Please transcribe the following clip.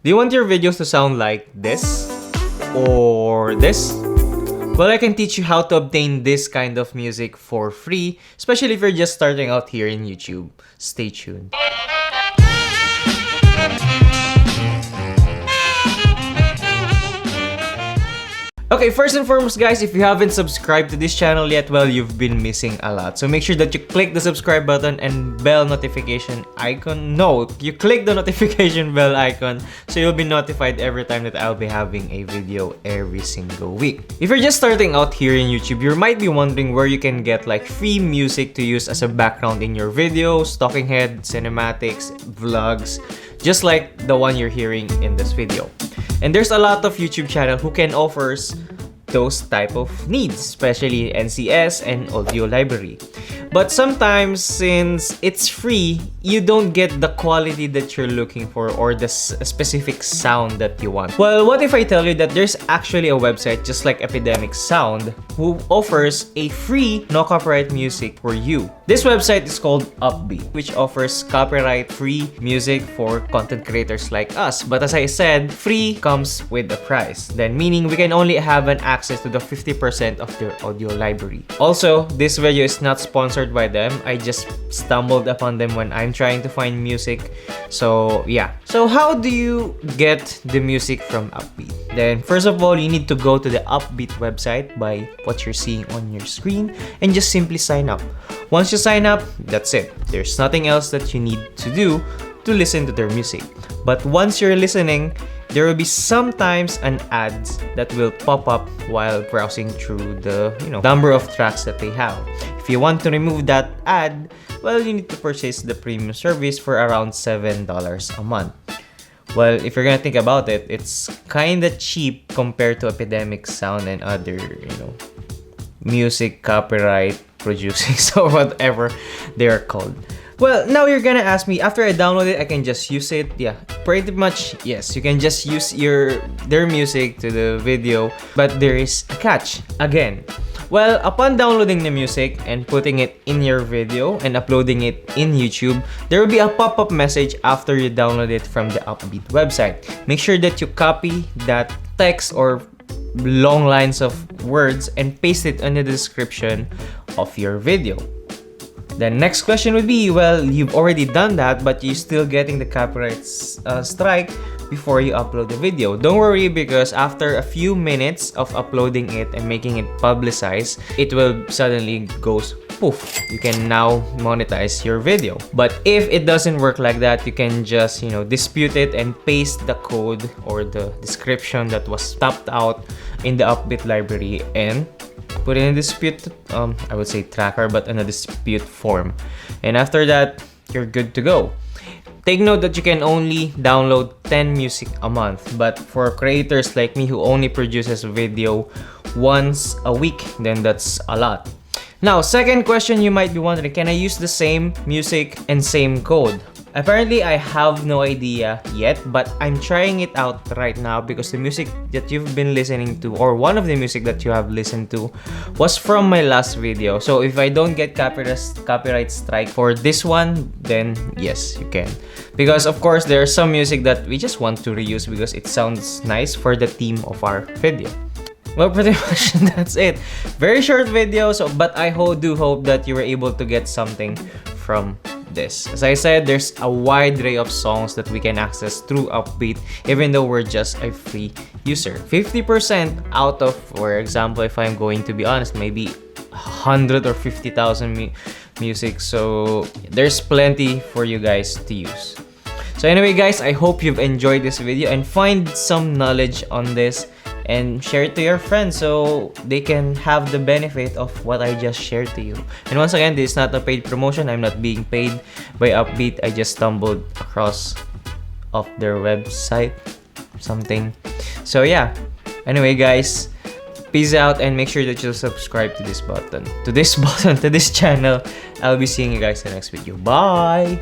Do you want your videos to sound like this? Or this? Well, I can teach you how to obtain this kind of music for free, especially if you're just starting out here in YouTube. Stay tuned. Okay, first and foremost guys, if you haven't subscribed to this channel yet, well, you've been missing a lot. So make sure that you click the subscribe button and bell notification icon. No, you click the notification bell icon so you'll be notified every time that I'll be having a video every single week. If you're just starting out here in YouTube, you might be wondering where you can get like free music to use as a background in your videos, talking head, cinematics, vlogs, just like the one you're hearing in this video. And there's a lot of YouTube channel who can offers those type of needs, especially NCS and audio library. But sometimes, since it's free, you don't get the quality that you're looking for or the specific sound that you want. Well, what if I tell you that there's actually a website just like Epidemic Sound who offers a free no copyright music for you. This website is called Uppbeat, which offers copyright-free music for content creators like us. But as I said, free comes with a price. Then meaning we can only have an access to the 50% of their audio library. Also, this video is not sponsored by them. I just stumbled upon them when I'm trying to find music. So yeah. So how do you get the music from Upbeat? Then first of all, you need to go to the Upbeat website by what you're seeing on your screen and just simply sign up. Once you sign up, that's it. There's nothing else that you need to do to listen to their music. But once you're listening, there will be sometimes an ad that will pop up while browsing through the number of tracks that they have. If you want to remove that ad, well, you need to purchase the premium service for around $7 a month. Well, if you're gonna think about it, it's kinda cheap compared to Epidemic Sound and other, music copyright producing, so whatever they are called. Well, now you're gonna ask me, after I download it, I can just use it? Yeah, pretty much yes. You can just use their music to the video, but there is a catch. Again, well, upon downloading the music and putting it in your video and uploading it in YouTube, there will be a pop-up message after you download it from the Upbeat website. Make sure that you copy that text or long lines of words and paste it in the description of your video. The next question would be, well, you've already done that, but you're still getting the copyright strike before you upload the video. Don't worry, because after a few minutes of uploading it and making it publicized, it will suddenly goes poof. You can now monetize your video. But if it doesn't work like that, you can just, dispute it and paste the code or the description that was tapped out in the Upbeat library and put in a dispute, I would say tracker, but in a dispute form. And after that, you're good to go. Take note that you can only download 10 music a month, but for creators like me who only produces video once a week, then that's a lot. Now, second question you might be wondering, can I use the same music and same code? Apparently, I have no idea yet, but I'm trying it out right now because the music that you've been listening to, or one of the music that you have listened to, was from my last video. So if I don't get copyright strike for this one, then yes, you can. Because of course, there's some music that we just want to reuse because it sounds nice for the theme of our video. Well, pretty much that's it. Very short video, but I do hope that you were able to get something from this. As I said, there's a wide array of songs that we can access through Upbeat, even though we're just a free user. 50% out of, for example, if I'm going to be honest, maybe 100 or 50,000 music. So there's plenty for you guys to use. So anyway, guys, I hope you've enjoyed this video and find some knowledge on this and share it to your friends so they can have the benefit of what I just shared to you. And once again, this is not a paid promotion. I'm not being paid by Upbeat. I just stumbled across of their website, something. So yeah. Anyway, guys, peace out and make sure that you subscribe to this channel. I'll be seeing you guys in the next video. Bye!